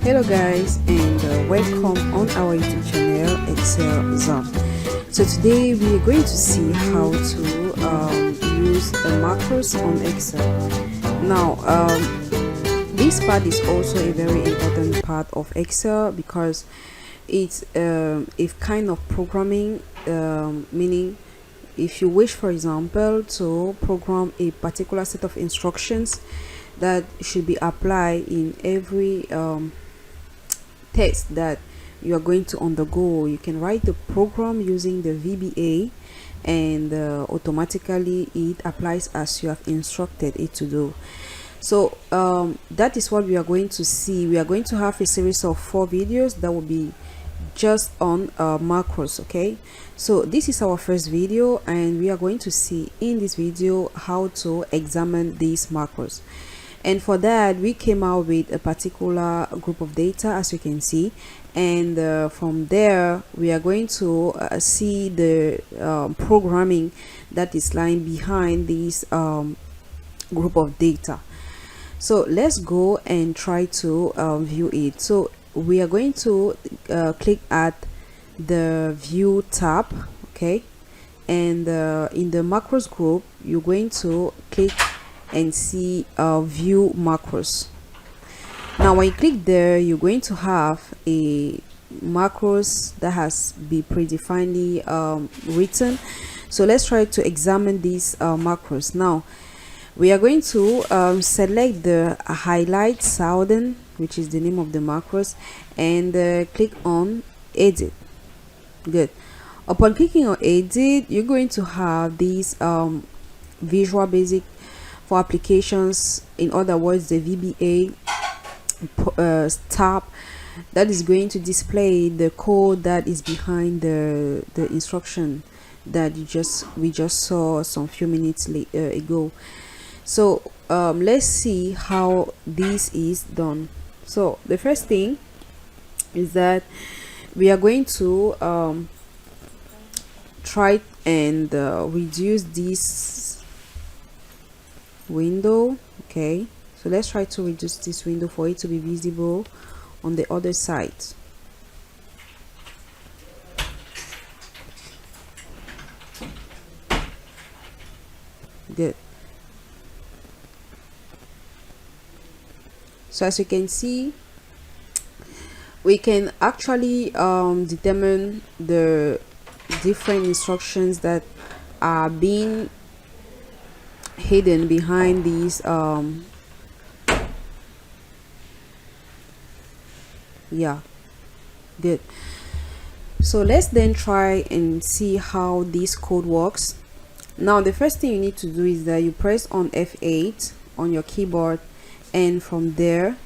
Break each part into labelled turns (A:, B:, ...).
A: Hello guys, and welcome on our YouTube channel ExcelXam. So today we are going to see how to use macros on Excel. Now this part is also a very important part of Excel because it's a kind of programming, meaning if you wish, for example, to program a particular set of instructions that should be applied in every test that you are going to undergo, you can write the program using the VBA and automatically it applies as you have instructed it to do. So that is what we are going to see. We are going to have a series of 4 videos that will be just on macros. Okay, so this is our first video and we are going to see in this video how to examine these macros. And for that we came out with a particular group of data, as you can see, and from there we are going to see the programming that is lying behind this group of data. So let's go and try to view it. So we are going to click at the view tab, okay, and in the macros group you're going to click and see view macros. Now when you click there, you're going to have a macros that has been predefinedly written. So let's try to examine these macros. Now we are going to select the highlight southern, which is the name of the macros, and click on edit. Good. Upon clicking on edit, you're going to have these Visual Basic for applications, in other words the VBA tab, that is going to display the code that is behind the instruction that we just saw some few minutes ago. So let's see how this is done. So the first thing is that we are going to try and reduce this window. Okay, so let's try to reduce this window for it to be visible on the other side. Good. So as you can see, we can actually determine the different instructions that are being hidden behind these yeah, good. So let's then try and see how this code works. Now the first thing you need to do is that you press on F8 on your keyboard, and from there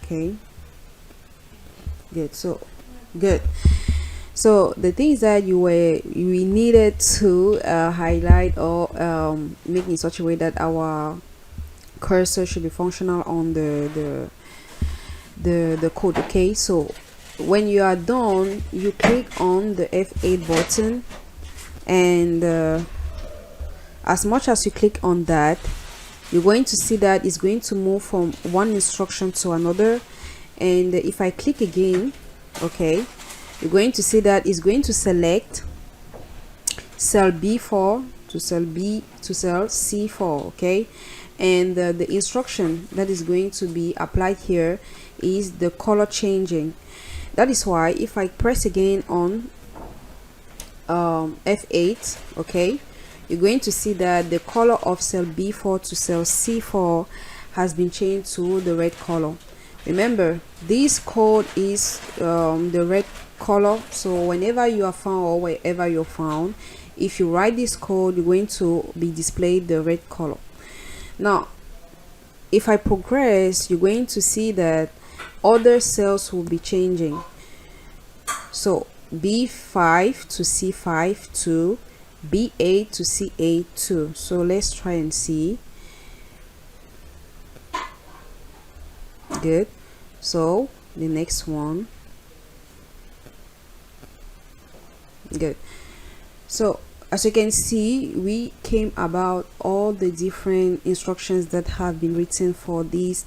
A: okay, good. So good. So the thing is that we needed to highlight or make in such a way that our cursor should be functional on the code. Okay, so when you are done, you click on the F8 button, and as much as you click on that, you're going to see that it's going to move from one instruction to another. And if I click again, okay, you're going to see that it's going to select cell B4 to cell B to cell C4. Okay, and the instruction that is going to be applied here is the color changing. That is why if I press again on F8, okay, you're going to see that the color of cell B4 to cell C4 has been changed to the red color. Remember, this code is the red color, so whenever you are found or wherever you're found, if you write this code, you're going to be displayed the red color. Now if I progress, you're going to see that other cells will be changing. So B5 to C5 to B8 to C8 2. So let's try and see. Good. So the next one. Good. So as you can see, we came about all the different instructions that have been written for these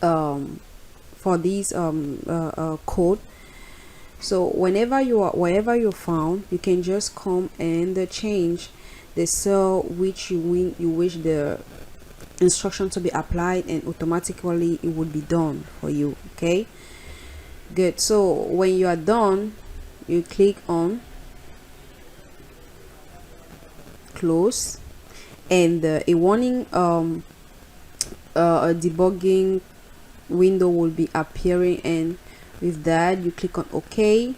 A: code. So wherever you're found, you can just come and change the cell which you wish the instruction to be applied, and automatically it would be done for you. Okay, good. So when you are done, you click on close, and a warning a debugging window will be appearing, and with that you click on OK,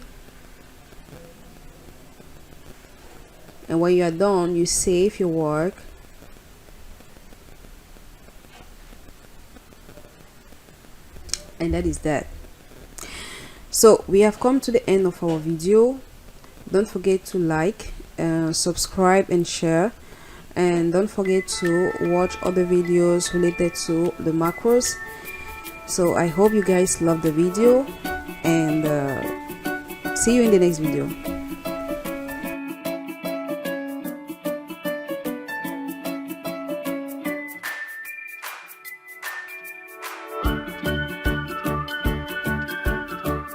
A: and when you are done, you save your work, and that is that. So we have come to the end of our video. Don't forget to like, subscribe and share, and don't forget to watch other videos related to the macros. So I hope you guys love the video, and see you in the next video.